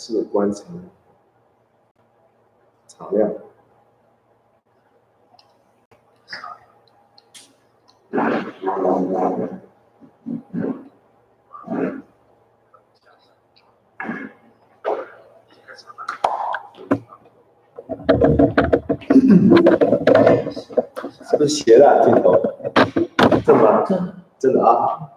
视观成常量。是不是斜的镜头？正吗？正的啊。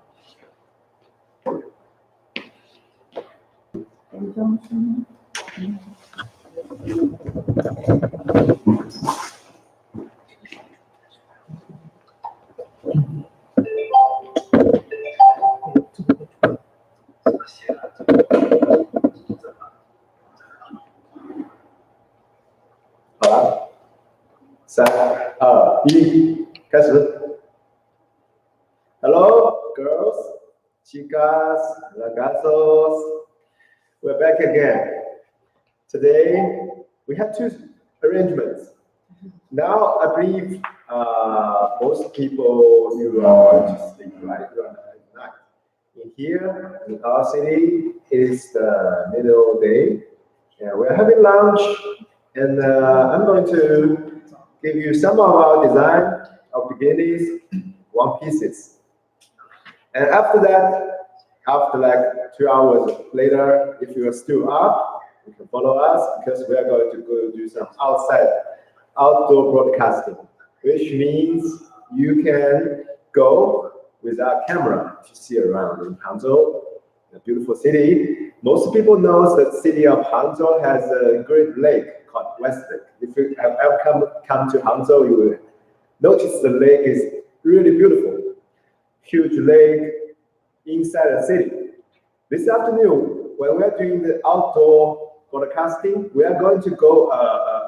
好了，3、2、1，开始。Hello, girls, chicas, ragazos. We're back again. Today we have 2 arrangements. Now I believe most people you are going to sleep right at night. In here in our city, it is the middle day, and we're having lunch. And I'm going to give you some of our design of bikinis, one pieces. And after that, after like 2 hours later, if you are still up, you can follow us because we are going to go do some outdoor broadcasting, which means you can go with our camera to see around in Hangzhou, a beautiful city. Most people know that the city of Hangzhou has a great lake called West Lake. If you have ever come to Hangzhou, you will notice the lake is really beautiful. Huge lake inside the city. This afternoon, when we're doing the outdoor broadcasting, we are going to go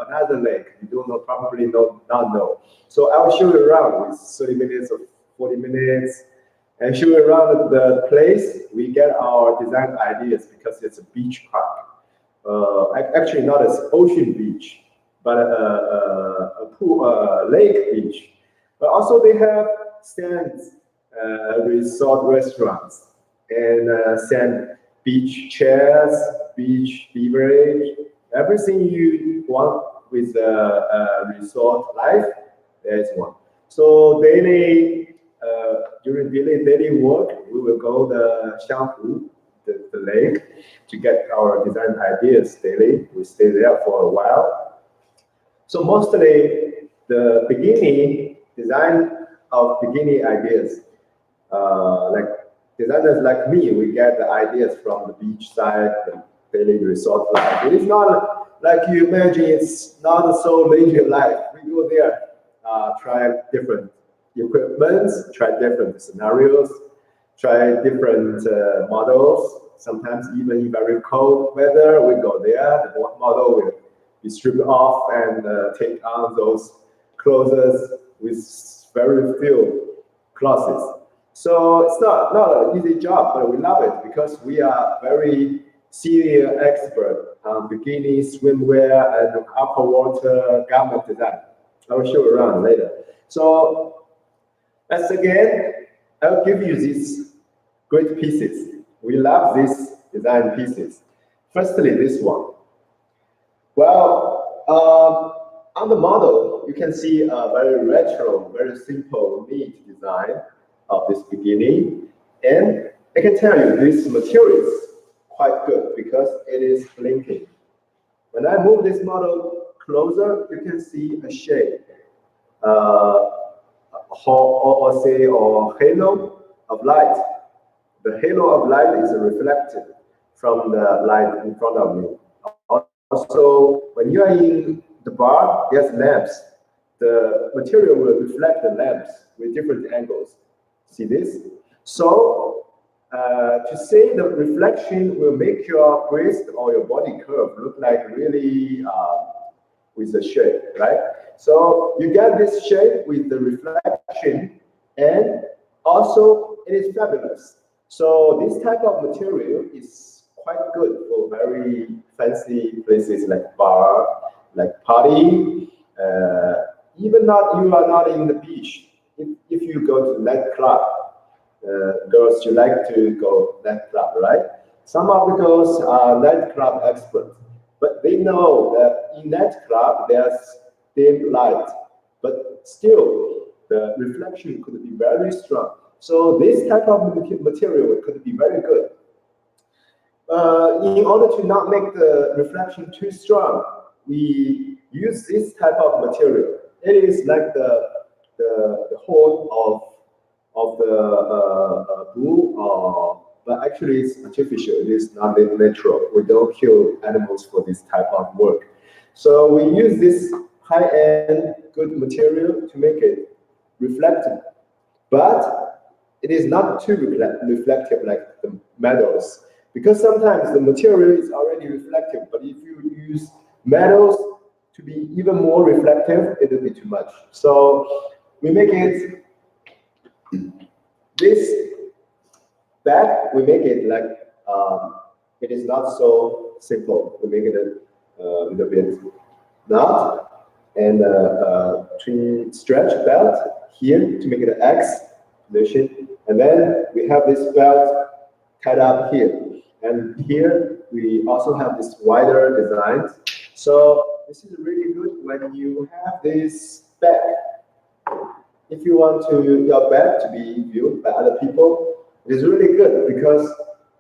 another lake. You probably not know. So I will show you around with 30 minutes or 40 minutes and show you around the place. We get our design ideas because it's a beach park. Actually, not an ocean beach, but a pool, lake beach. But also they have stands, resort restaurants, and sand beach chairs, beach beverage, everything you want with resort life, there is one. So during daily work, we will go the Xianghu, the lake, to get our design ideas daily. We stay there for a while. So mostly the bikini design of bikini ideas, like designers like me, we get the ideas from the beach side, the daily resort life. It is not like you imagine, it's not so leisure life. We go there, try different equipments, try different scenarios, try different models. Sometimes even in very cold weather, we go there, the model will be stripped off and take on those clothes with very few clothes. So it's not an easy job, but we love it because we are very senior expert on bikini, swimwear, and upper water garment design. I will show you around later. So once again, I'll give you these great pieces. We love these design pieces. Firstly, this one. Well, on the model, you can see a very retro, very simple, neat design of this bikini. And I can tell you, this material is quite good because it is blinking. When I move this model closer, you can see a shade, or halo of light. The halo of light is reflected from the light in front of me. Also, when you are in the bar, there's lamps. The material will reflect the lamps with different angles. See this? So, to say the reflection will make your waist or your body curve look like really with a shape, right? So you get this shape with the reflection, and also it is fabulous. So this type of material is quite good for very fancy places like bar, like party. Even you are not in the beach. If you go to nightclub, girls, you like to go nightclub, right? Some of the girls are nightclub experts, but they know that in nightclub there's dim light, but still the reflection could be very strong. So this type of material could be very good. In order to not make the reflection too strong, we use this type of material. It is like the whole of the blue, but actually it's artificial. It is not natural. We don't kill animals for this type of work. So we use this high-end good material to make it reflective, but it is not too reflective like the metals, because sometimes the material is already reflective, but if you use metals to be even more reflective, it will be too much. So we make it this bag, we make it like it is not so simple. We make it a little bit knot and twin stretch belt here to make it an X position, and then we have this belt tied up here, and here we also have this wider design. So this is really good when you have this bag. If you want your bag to be viewed by other people, it is really good because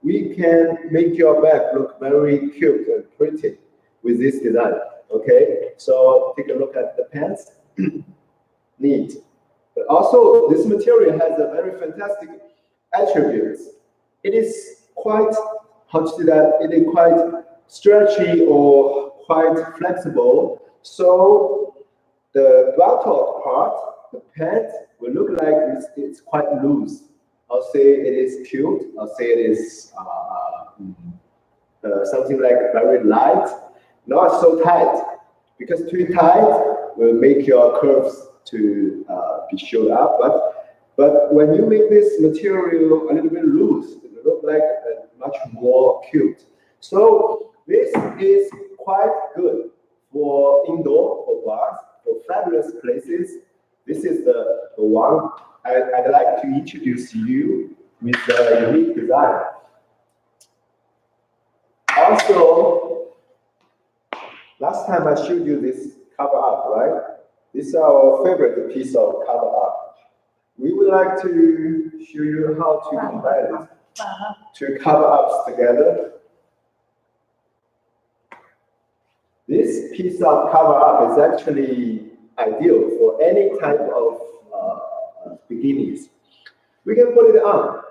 we can make your bag look very cute and pretty with this design. Okay, so take a look at the pants. Neat. But also, this material has a very fantastic attributes. It is quite, how to say that, it is quite stretchy or quite flexible. So the buttock part, the pant, will look like it's quite loose. I'll say it is cute. I'll say it is something like very light, not so tight, because too tight will make your curves to be showed up. But when you make this material a little bit loose, it will look like much more cute. So this is quite good for indoor, for bars, for fabulous places. This is the one I'd like to introduce you with the unique design. Also, last time I showed you this cover up, right? This is our favorite piece of cover up. We would like to show you how to combine it, two cover ups together. This piece of cover up is actually ideal for any type of bikinis. We can put it on,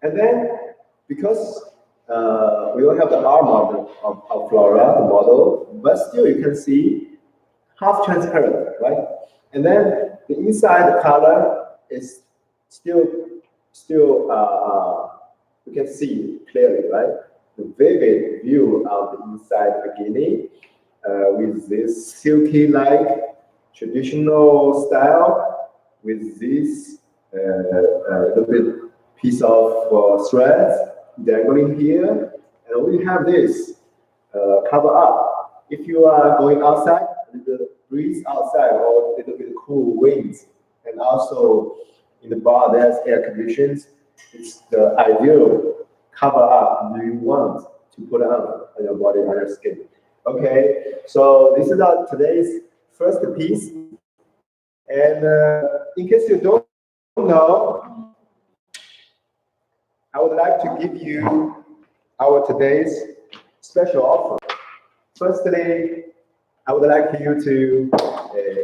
and then because we don't have the arm of Flora, the model, but still you can see half transparent, right? And then the inside color is still you can see clearly, right? The vivid view of the inside bikini with this silky-like traditional style, with this little bit piece of threads dangling here, and we have this cover up. If you are going outside, the breeze outside or a little bit cool winds, and also in the bar there's air conditions, it's the ideal cover up you want to put on your body, on your skin. Okay, so this is our today's first piece, and in case you don't know, I would like to give you our today's special offer. Firstly, I would like you to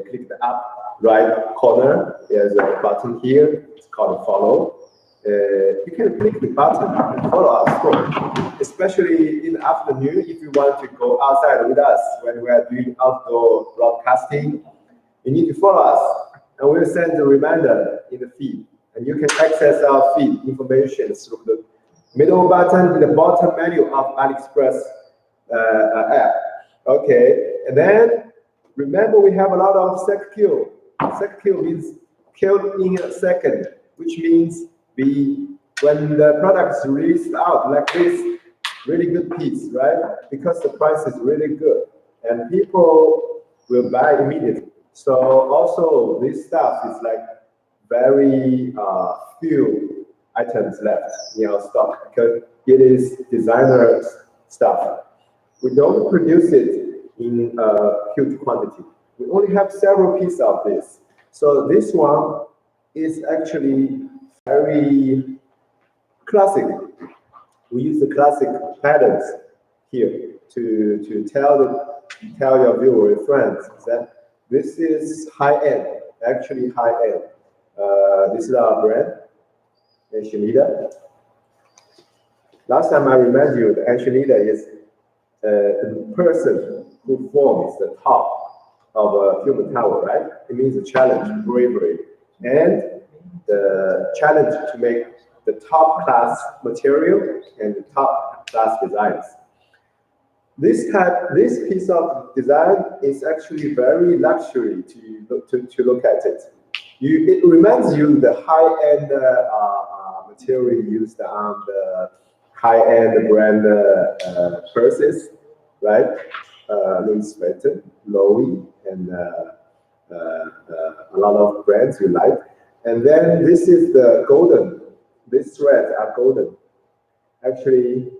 click the up right corner. There's a button here. It's called follow. You can click the button and follow us, especially in the afternoon if you want to go outside with us when we are doing outdoor broadcasting. You need to follow us, and we'll send a reminder in the feed. And you can access our feed information through the middle button in the bottom menu of AliExpress app. Okay, and then remember we have a lot of sec kill. Sec kill means killed in a second, which means when the product is released out like this, really good piece, right? Because the price is really good and people will buy immediately. So also this stuff is like very few items left in our stock because it is designer stuff. We don't produce it in a huge quantity. We only have several pieces of this. So this one is actually very classic. We use the classic patterns here to tell your viewer friends that this is high end, actually high end. This is our brand, Angelita. Last time I remind you that Angelita is the person who forms the top of a human tower, right? It means a challenge, bravery, and the challenge to make the top class material and the top class designs. This piece of design is actually very luxury to look at it. It reminds you the high-end material used on the high-end brand purses, right? Louis Vuitton, Louis, and a lot of brands you like. And then this is the golden. These threads are golden. Actually,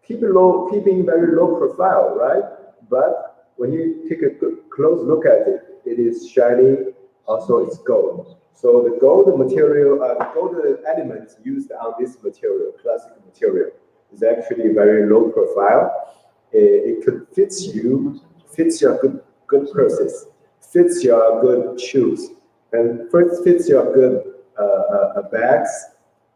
keeping very low profile, right? But when you take a close look at it, it is shiny. Also, it's gold. So the gold material, the gold elements used on this material, classic material, is actually very low profile. It could fits your good purses, fits your good shoes, and first fits your good bags,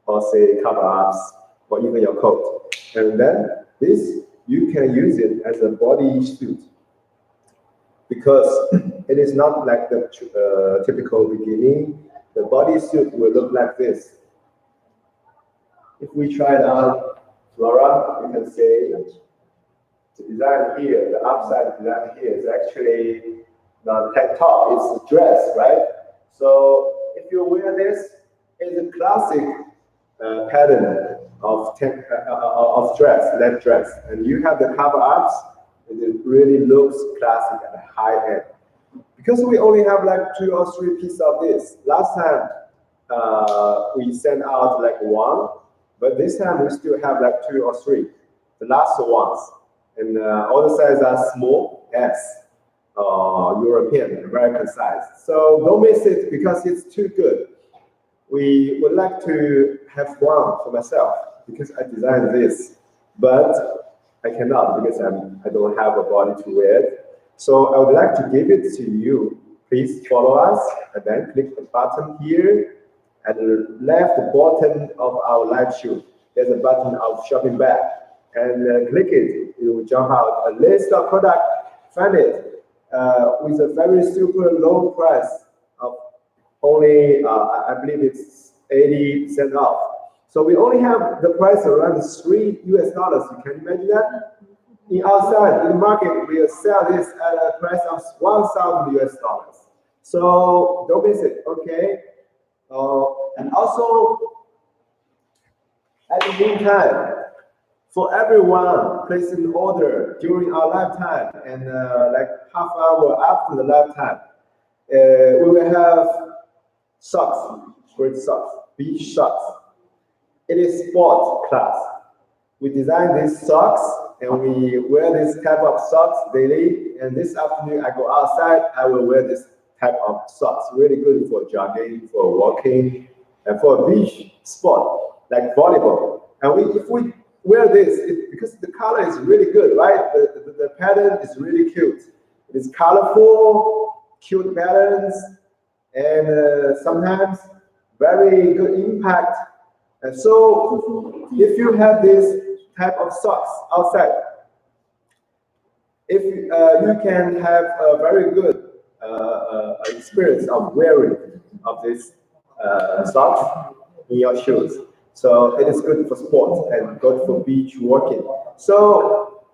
or say cover-ups, or even your coat. And then this, you can use it as a body suit because it is not like the typical bikini. The bodysuit will look like this. If we try it on Flora, you can say the design here, the upside design here is actually not tank top, it's a dress, right? So if you wear this, it's a classic pattern of dress, leg dress, and you have the cover-ups, it really looks classic at the high end. Because we only have like 2 or 3 pieces of this. Last time we sent out like 1, but this time we still have like 2 or 3, the last ones. And all the sizes are small, S, European, American size. So don't miss it because it's too good. We would like to have one for myself because I designed this, but I cannot because I don't have a body to wear it. So I would like to give it to you. Please follow us and then click the button here at the left bottom of our live show. There's a button of shopping bag, and click it. It will jump out a list of product. Find it with a very super low price of only I believe it's 80% off. So we only have the price around $3 US. You can imagine that? In outside, in the market, we sell this at a price of $1,000 US. So don't miss it, okay? And also, at the meantime, for everyone placing an order during our lifetime and like half hour after the lifetime, we will have socks, great socks, beach socks. It is sport class. We designed these socks and we wear this type of socks daily. And this afternoon I go outside, I will wear this type of socks. Really good for jogging, for walking, and for beach sport, like volleyball. And if we wear this, because the color is really good, right? The pattern is really cute. It is colorful, cute patterns, and sometimes very good impact. And so if you have this type of socks outside, if you can have a very good experience of wearing of this socks in your shoes. So it is good for sports and good for beach walking. So,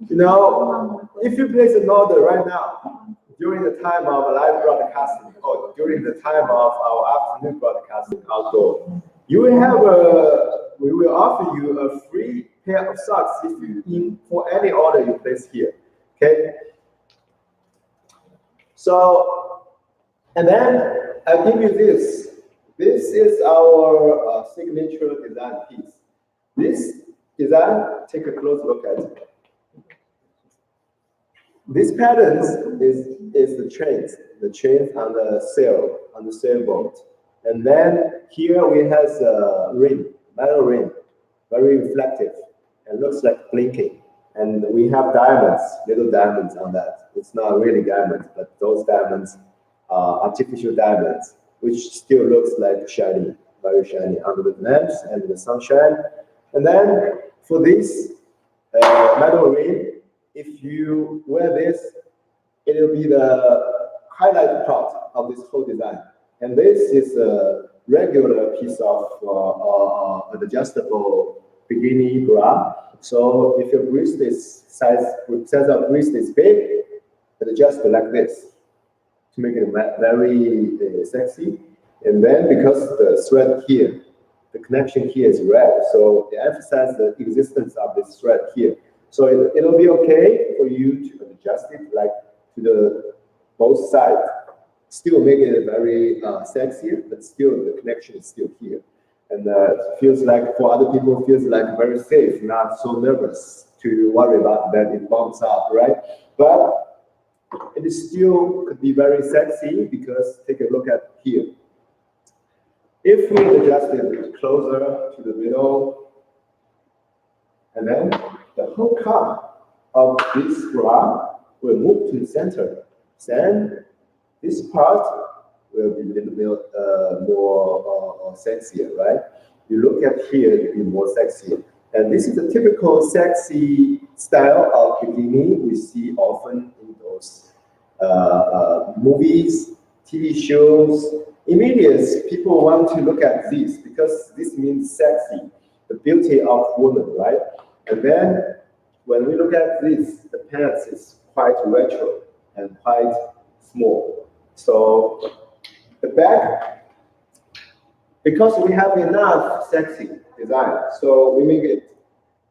you know, if you place an order right now, during the time of live broadcasting or during the time of our afternoon broadcasting outdoor, you will have we will offer you a free pair of socks if you for any order you place here. Okay. So, and then I'll give you this This is our signature design piece. This design, take a close look at it. This pattern is the chains on the sailboat. And then here we have a ring, metal ring, very reflective, and looks like blinking. And we have diamonds, little diamonds on that. It's not really diamonds, but those diamonds are artificial diamonds, which still looks like shiny, very shiny under the lamps and the sunshine. And then for this metal ring, if you wear this, it will be the highlight part of this whole design. And this is a regular piece of an adjustable bikini bra. So if your wrist is size of wrist is big, it adjusts like this to make it very sexy. And then because the thread here, the connection here is red, so it emphasizes the existence of this thread here. So it'll be okay for you to adjust it like to the both sides. Still make it very sexy, but still the connection is still here. And it feels like for other people, feels like very safe, not so nervous to worry about that it bumps up, right? But it is still could be very sexy because take a look at here. If we adjust it closer to the middle, and then the whole cup of this bra will move to the center. Then this part will be a little bit more sexier, right? You look at here, it will be more sexier. And this is a typical sexy style of bikini we see often in those movies, TV shows. Immediately, people want to look at this because this means sexy, the beauty of woman, right? And then when we look at this, the pants is quite retro and quite small. So the back, because we have enough sexy design, so we make it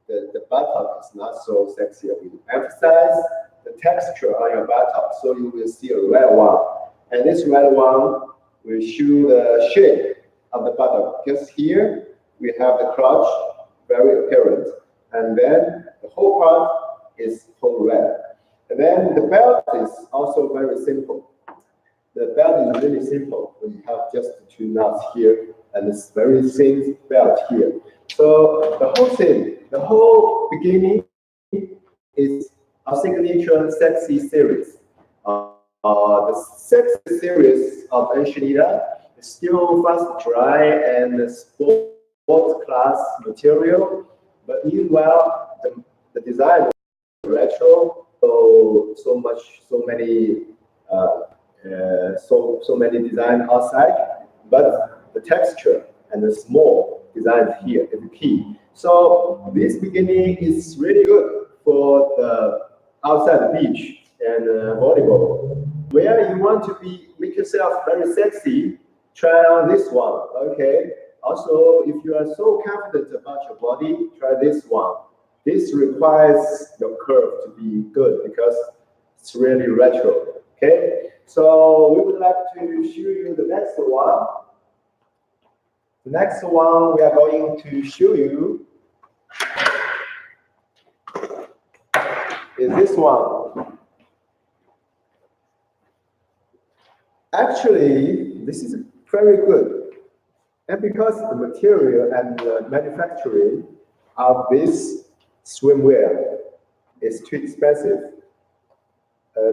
the buttock is not so sexy. We emphasize the texture on your buttock, so you will see a red one. And this red one will show the shape of the buttock, because here we have the crotch very apparent, and then the whole part is whole red. And then the belt is also very simple. The belt is really simple. We have just two knots here, and it's very thin belt here. So the whole thing, the whole bikini is our signature sexy series. The sexy series of Enchilada is still fast dry and sport class material, but meanwhile the design is retro, so many so many design outside, but the texture and the small design here is the key. So this bikini is really good for the outside the beach and volleyball. Where you want to make yourself very sexy, try on this one. Okay. Also, if you are so confident about your body, try this one. This requires your curve to be good because it's really retro. Okay. So we would like to show you the next one. The next one we are going to show you is this one. Actually, this is very good. And because the material and the manufacturing of this swimwear is too expensive,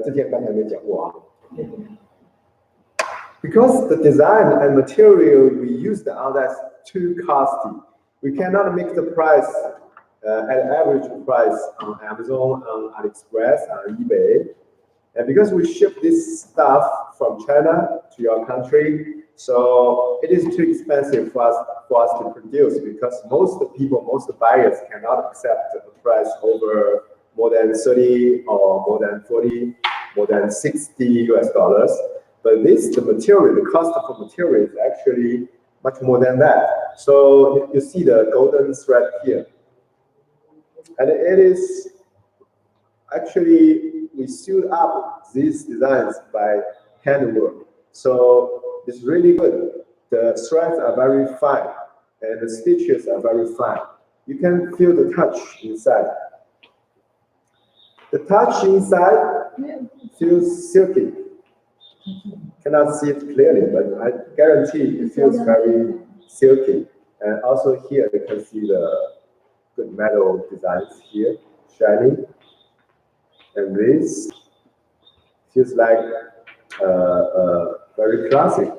之前刚才没讲过啊。Because the design and material we used on that is too costly, we cannot make the price at average price on Amazon, on AliExpress, on eBay. And because we ship this stuff from China to your country, so it is too expensive for us to produce because most buyers cannot accept a price over more than 30 or more than 40, more than 60 US dollars. But the material, the cost of the material is actually much more than that. So you see the golden thread here. And it is actually, we sewed up these designs by handwork. So it's really good. the threads are very fine and the stitches are very fine. You can feel the touch inside. The touch inside feels silky. Cannot see it clearly, but I guarantee it feels very silky. And also here you can see the good metal designs here, shining. And this feels like very classic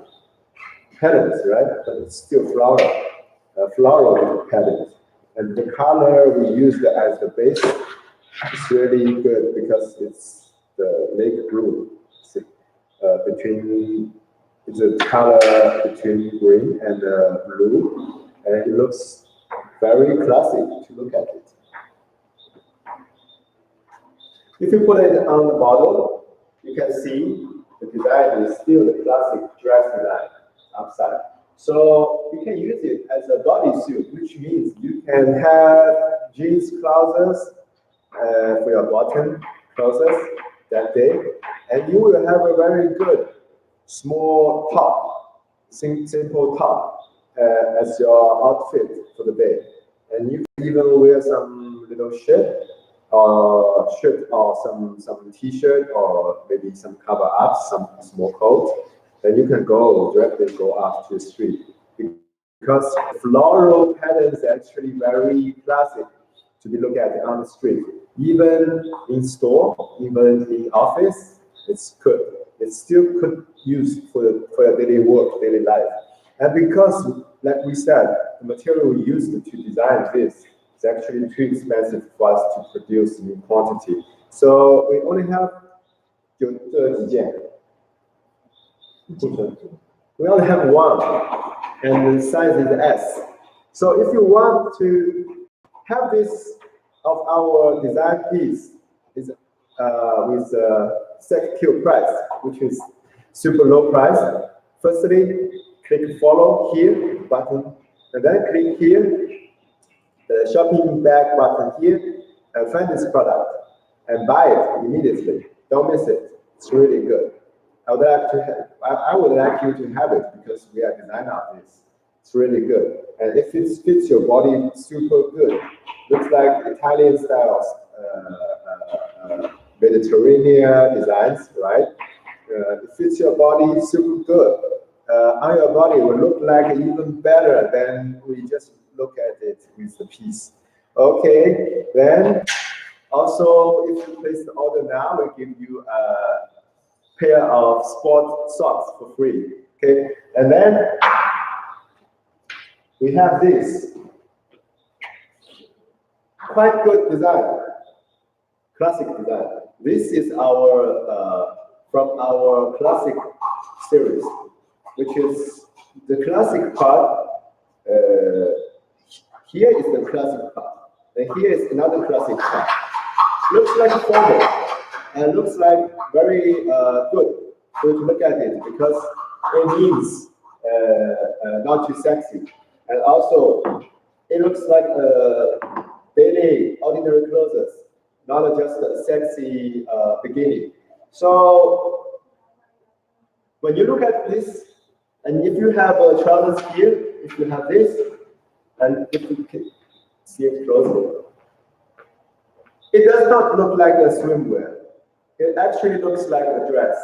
patterns, right? But it's still floral patterns. And the color we used as the base is really good because it's the lake blue. It's a color between green and blue, and it looks very classic to look at it. If you put it on the bottle, you can see the design is still the classic dress design upside. So you can use it as a bodysuit, which means you can have jeans trousers for your bottom trousers that day, and you will have a very good small top, simple top as your outfit for the day. And you can even wear some little shirt or some t-shirt or maybe some cover up, some small coat. Then you can directly go up to the street because floral patterns are actually very classic to be looked at on the street. Even in store, even in office, it's good. It's still could use for your daily work, daily life. And because, like we said, the material we used to design this is actually too expensive for us to produce in quantity. So we only have 几件. We only have one, and the size is S. So if you want to have this of our design piece is with secure price, which is super low price. Firstly, click follow here button, and then click here, the shopping bag button here, and find this product and buy it immediately. Don't miss it. It's really good. I would like you to have it because we are designer of this. It's really good, and if it fits your body, super good. Looks like Italian styles, Mediterranean designs, right? It fits your body super good. On your body will look like even better than we just look at it with the piece. Okay, then also if you place the order now, we give you a pair of sport socks for free. Okay, and then we have this quite good design, classic design. This is our from our classic series, which is the classic part. Here is the classic part, and here is another classic part. Looks like formal, and looks like very good to look at it because it means not too sexy, and also it looks like daily ordinary clothes, not just a sexy bikini. So when you look at this, and if you have trousers here, if you have this, and if you can see it closely, it does not look like a swimwear. It actually looks like a dress.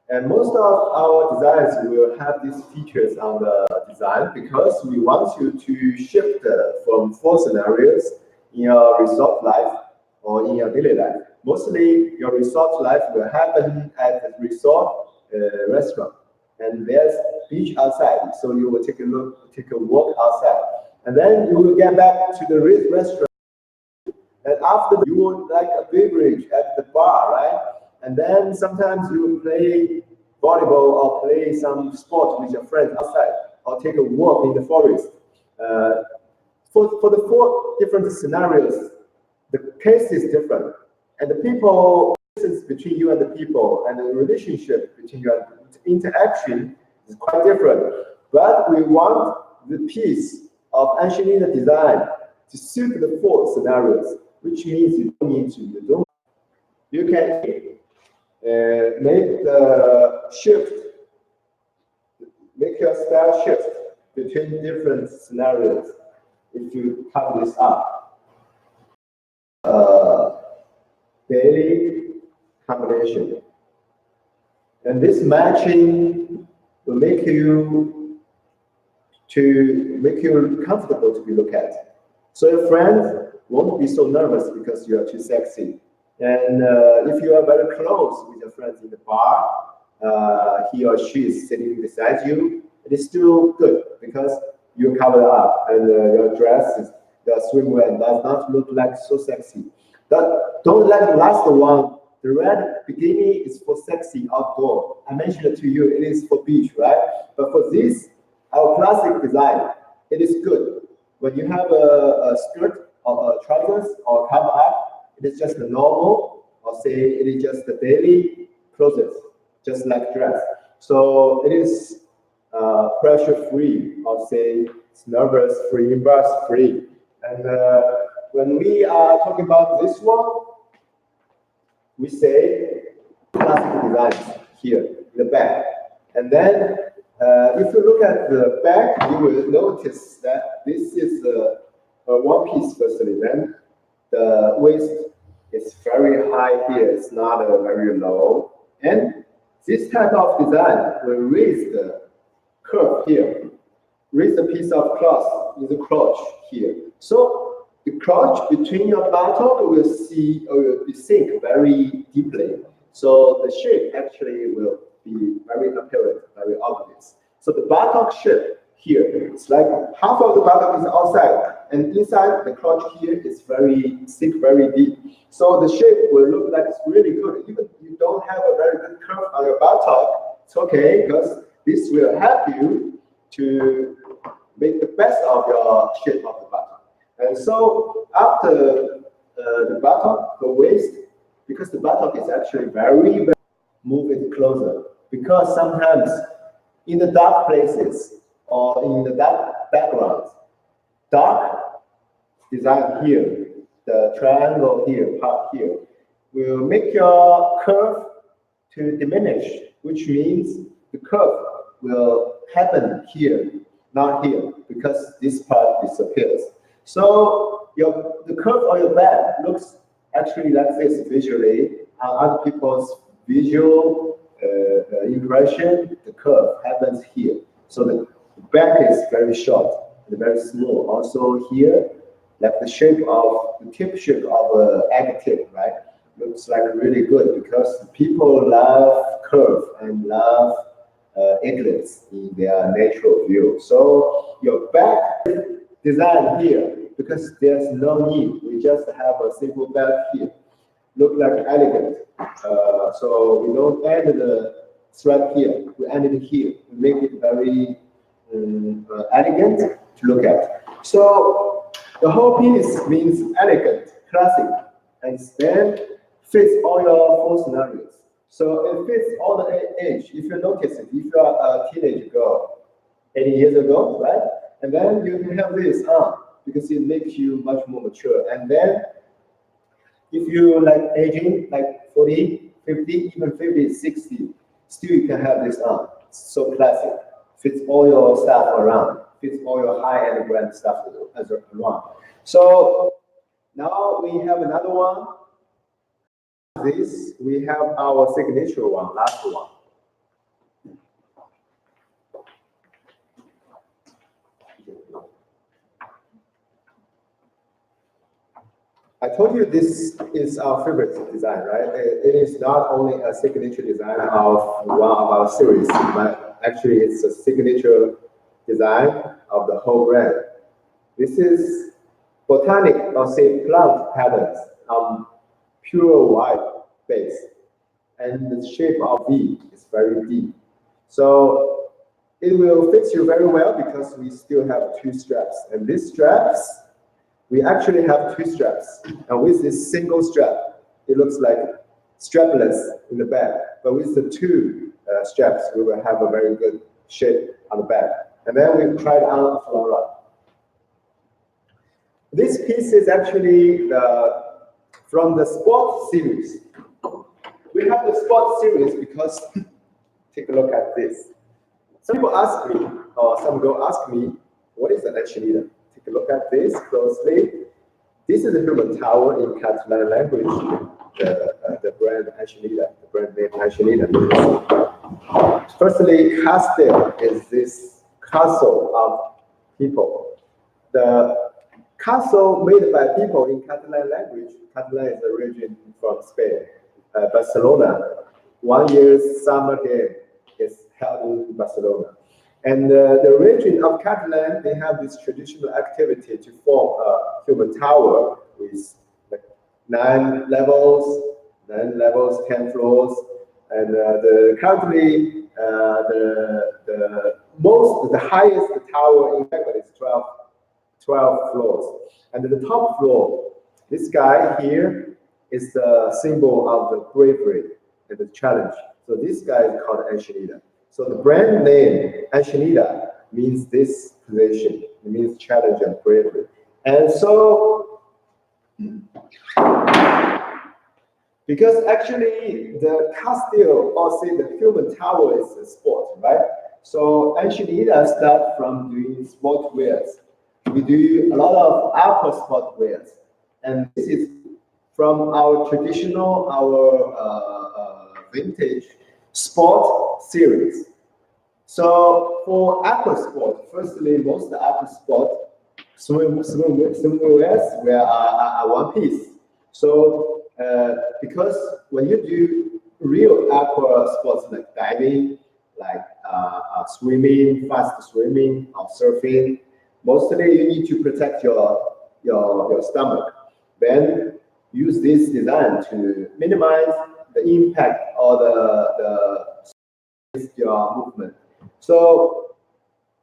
And most of our designs will have these features on the design because we want you to shift from 4 scenarios in your resort life or in your daily life. Mostly your resort life will happen at a resort restaurant, and there's beach outside, so you will take a walk outside, and then you will get back to the restaurant, and after you would like a beverage at the bar, right? And then sometimes you will play volleyball or play some sport with your friends outside, or take a walk in the forest. For the 4 different scenarios, the case is different, and the people, between you and the people, and the relationship between you and the interaction is quite different. But we want the piece of Angelina design to suit the 4 scenarios, which means you can make make your style shift between different scenarios if you cover this up. Daily combination. And this matching will make you comfortable to be looked at. So your friends won't be so nervous because you are too sexy. And if you are very close with your friends in the bar, he or she is sitting beside you, it is still good because you're covered up and your dress is the swimwear does not look like so sexy. Don't like the last one. The red bikini is for sexy outdoor. I mentioned it to you, it is for beach, right? But for this, our classic design, it is good. When you have a skirt or a trousers or cover up, it is just the normal, or say it is just the daily clothes, just like dress. So it is pressure-free, or say it's nervous-free, embarrass-free. And when we are talking about this one, we say classic designs here in the back. And then if you look at the back, you will notice that this is a one piece firstly. Then the waist is very high here, it's not very low. And this type of design will raise the curve here, raise the piece of cloth in the crotch here. So the crotch between your buttock will sink very deeply. So the shape actually will be very apparent, very obvious. So the buttock shape here, it's like half of the buttock is outside, and inside the crotch here is very sink, very deep. So the shape will look like it's really good. Even if you don't have a very good curve on your buttock, it's okay because this will help you to make the best of your shape of the buttock. And so after the buttock, the waist, because the buttock is actually very move it closer. Because sometimes in the dark places or in the dark backgrounds, dark design here, the triangle here, part here, will make your curve to diminish, which means the curve will happen here, not here, because this part disappears. So the curve on your back looks actually like this visually. Other people's visual impression, the curve happens here. So the back is very short and very small. Also here, like the shape of the tip shape of an egg tip, right? Looks like really good because people love curve and love eglets in their natural view. So your back design here, because there's no need, we just have a simple back here. Look like elegant. So we don't end the thread here, we end it here. We make it very elegant to look at. So the whole piece means elegant, classic, and then fits all your four scenarios. So it fits all the age. If you notice it, if you are a teenage girl, 80 years ago, right? And then you can have this on because it makes you much more mature. And then if you like aging, like 40, 50, even 50, 60, still you can have this on. It's so classic. Fits all your stuff around. Fits all your high-end brand stuff as around. So now we have another one. This, we have our signature one, last one. I told you this is our favorite design, right? It is not only a signature design of one of our series, but actually it's a signature design of the whole brand. This is botanic, or say plant patterns on pure white base. And the shape of V is very deep. So it will fit you very well because we still have two straps. And these straps, we actually have two straps. And with this single strap, it looks like strapless in the back. But with the two straps, we will have a very good shape on the back. And then we tried on a flora. This piece is actually from the sport series. We have the sport series because, take a look at this. Some people ask me, or some girl ask me, what is an enchilada? Take a look at this closely. This is a human tower in Catalan language. The brand enchilada, the brand name enchilada means. Firstly, castle is this castle of people. The castle made by people in Catalan language. Catalan is a region from Spain, Barcelona. 1 year's summer game is held in Barcelona. And the region of Catalan, they have this traditional activity to form a human tower with like 9 levels, 10 floors. And currently, the highest tower in Lebanon is 12 floors. And the top floor, this guy here is the symbol of the bravery and the challenge. So this guy is called enchilada. So the brand name enchilada means this position. It means challenge and bravery. And so, because actually the Castillo, or say the human tower, is a sport, right? So enchilada start from doing sport wears. We do a lot of aqua sport wears, and this is from our traditional, vintage sport series. So for aqua sport, firstly, most aqua sport swimwears wear are one piece. So because when you do real aqua sports like diving, like swimming, fast swimming, or surfing, mostly you need to protect your stomach. Then use this design to minimize the impact or your movement. So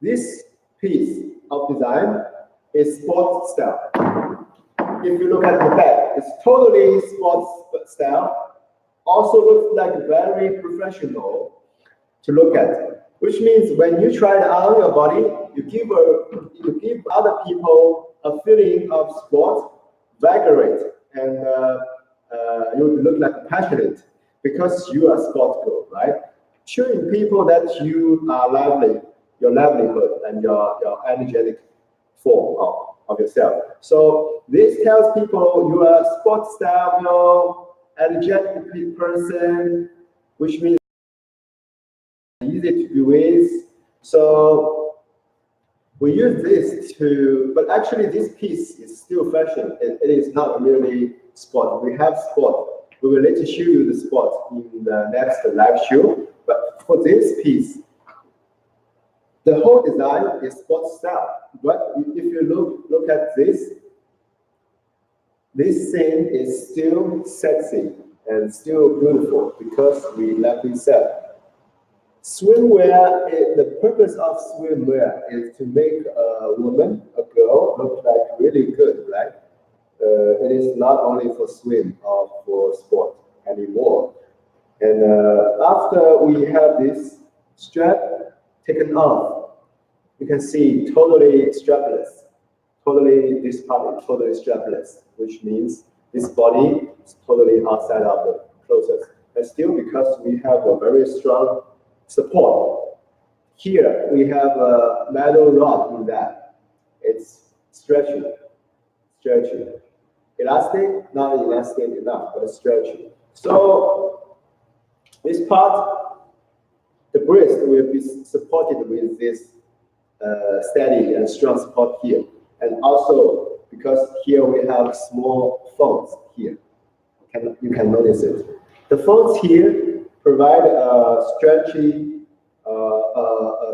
this piece of design is sport style. If you look at the back, it's totally sports style. Also looks like very professional to look at. Which means when you try it on your body, you give other people a feeling of sport, vigorate, and you look like passionate because you are a sport girl, right? Showing people that you are lively, your livelihood and your energetic form of yourself. So this tells people you are a sports style girl, energetic person, which means easy to be with. So we use this but actually this piece is still fashion. It is not really sport. We have sport. We will later show you the sport in the next live show. But for this piece, the whole design is sport style. But if you look at this scene is still sexy and still beautiful because we like we said. Swimwear, the purpose of swimwear is to make a woman, a girl, look like really good, right? It is not only for swim or for sport anymore. And after we have this strap taken off, you can see totally strapless. This part is totally strapless, which means this body is totally outside of the clothes. And still, because we have a very strong support. Here we have a metal rod in that. It's stretchy. Elastic, not elastic enough, but stretchy. So this part, the breast will be supported with this steady and strong support here. And also because here we have small folds here. You can notice it. The folds here provide a stretchy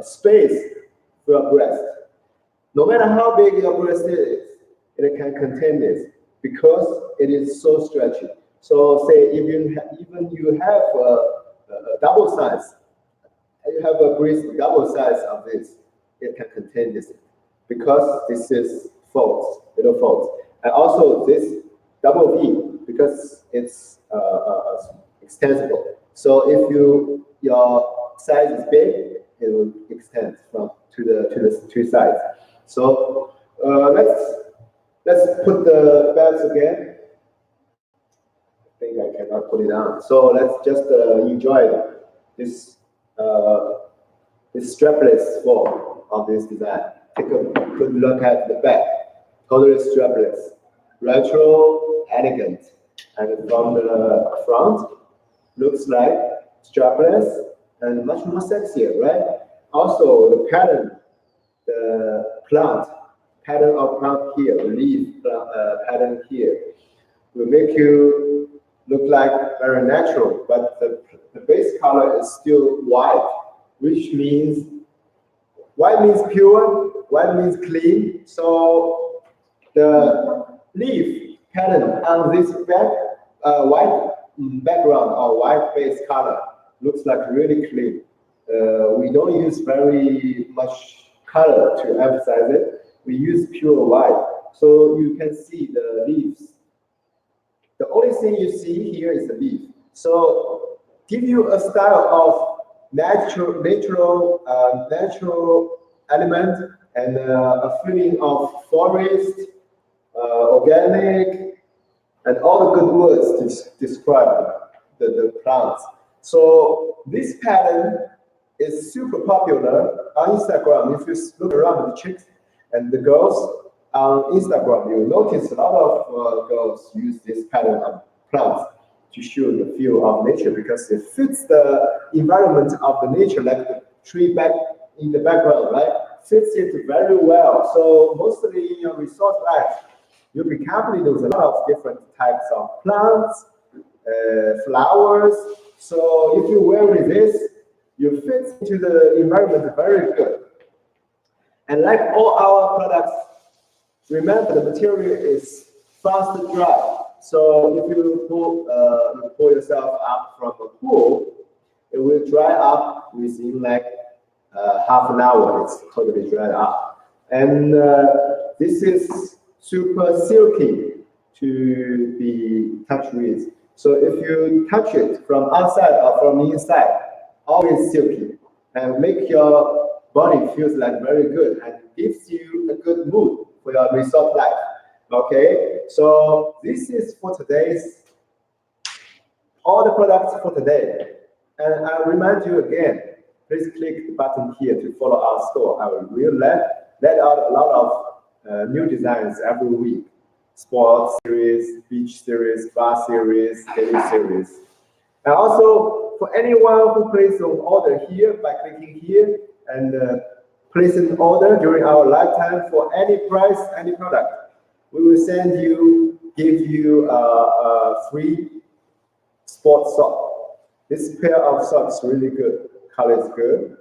space for your breast. No matter how big your breast is, it can contain this because it is so stretchy. So say even you have a double size, you have a breast double size of this, it can contain this because this is folds, little folds. And also this double V because it's extensible. So if your size is big, it will extend to the two sides. So let's put the belts again. I think I cannot put it on. So let's just enjoy this the strapless form of this design. Take a good look at the back. Totally strapless, retro, elegant, and from the front, looks like strapless and much more sexier, right? Also, the pattern, the plant, pattern of plant here, the leaf pattern here, will make you look like very natural, but the base color is still white, which means white means pure, white means clean. So the leaf pattern on this white background or white base color looks like really clean. We don't use very much color to emphasize it. We use pure white. So you can see the leaves. The only thing you see here is the leaf. So give you a style of natural element and a feeling of forest, organic, and all the good words to describe the plants. So this pattern is super popular on Instagram. If you look around the chicks and the girls on Instagram, you notice a lot of girls use this pattern of plants to show the feel of nature because it fits the environment of the nature, like the tree back in the background, right? Fits it very well. So mostly in your resort life, you'll be accompanied with a lot of different types of plants, flowers. So if you wear this, you fit into the environment very good. And like all our products, remember the material is fast dry. So if you pull yourself up from a pool, it will dry up within like half an hour. It's totally dried up. And this is super silky to be touched with. So if you touch it from outside or from inside, always silky and make your body feels like very good and gives you a good mood for your resort life. Okay, so this is for today's all the products for today. And I remind you again, please click the button here to follow our store. I will let out a lot of new designs every week. Sports series, beach series, bar series, daily series. And also, for anyone who places an order here by clicking here and place an order during our lifetime for any price, any product, we will give you a free sports sock. This pair of socks is really good. Color is good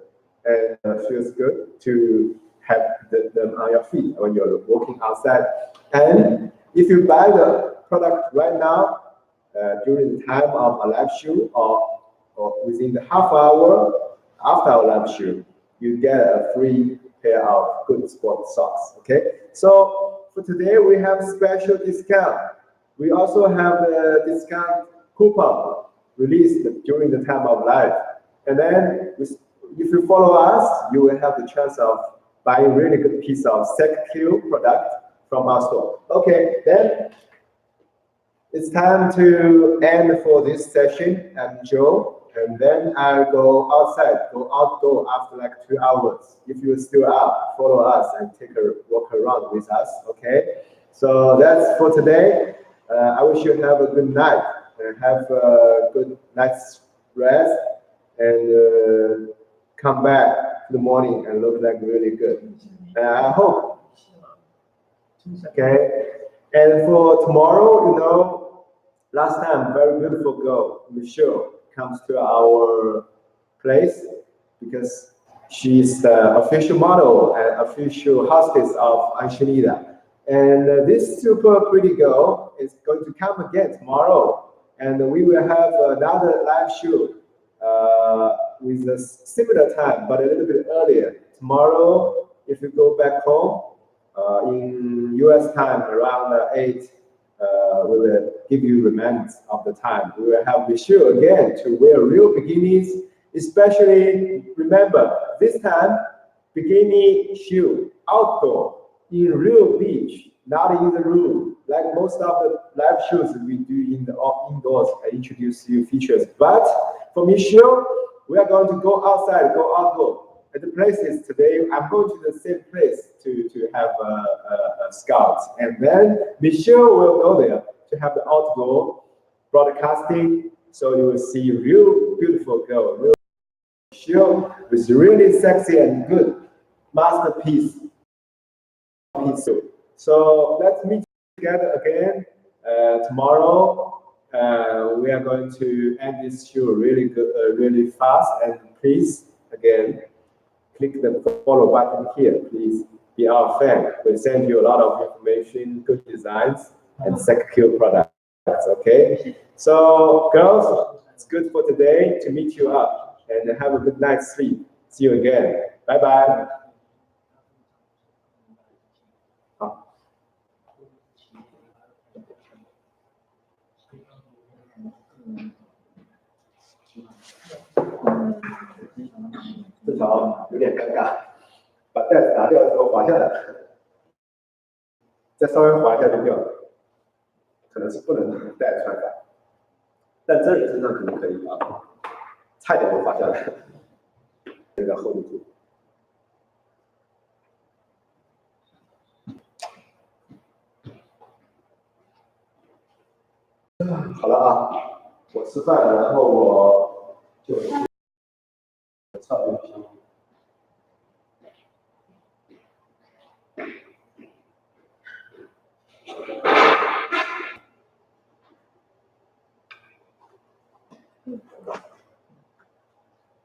and feels good to have them on your feet when you're walking outside. And if you buy the product right now, during the time of a live show or within the half hour after our live show, you get a free pair of good sports socks. Okay, so for today we have special discount. We also have the discount coupon released during the time of live. And then if you follow us, you will have the chance of buying really good piece of SecQ product from our store. Okay, then it's time to end for this session. I'm Joe, and then I'll go outside, go outdoor after like 2 hours. If you're still up, follow us and take a walk around with us, okay? So that's for today. I wish you have a good night and have a good night's rest and come back in the morning and look like really good. I hope. Okay. And for tomorrow, you know, last time, very beautiful girl, Michelle, comes to our place because she's the official model and official hostess of Anshanida. And this super pretty girl is going to come again tomorrow. And we will have another live show with a similar time, but a little bit earlier. Tomorrow, if you go back home, in US time around 8, we will give you remnants of the time. We will have Michelle again to wear real bikinis, especially remember this time bikini shoe outdoor in real beach, not in the room like most of the live shows we do in the indoors. I introduce you features, but for Michelle, we are going to go outside, go outdoor, And the place is today, I'm going to the same place to have a scout. And then Michelle will go there to have the outdoor broadcasting. So you will see real beautiful girl, real Michelle with really sexy and good masterpiece. So let's meet together again tomorrow. We are going to end this show really good, really fast. And please, again, click the follow button here. Please be our fan. We'll send you a lot of information, good designs, and secure products. Okay. So, girls, it's good for today to meet you up and have a good night's sleep. See you again. Bye bye. 这条有点尴尬，把袋子拿掉的时候滑下来，再稍微滑一下就掉了，可能是不能带穿法，但这人身上可能可以啊，差点就滑下来了，这个 hold 住。好了啊，我吃饭了，然后我就差点皮。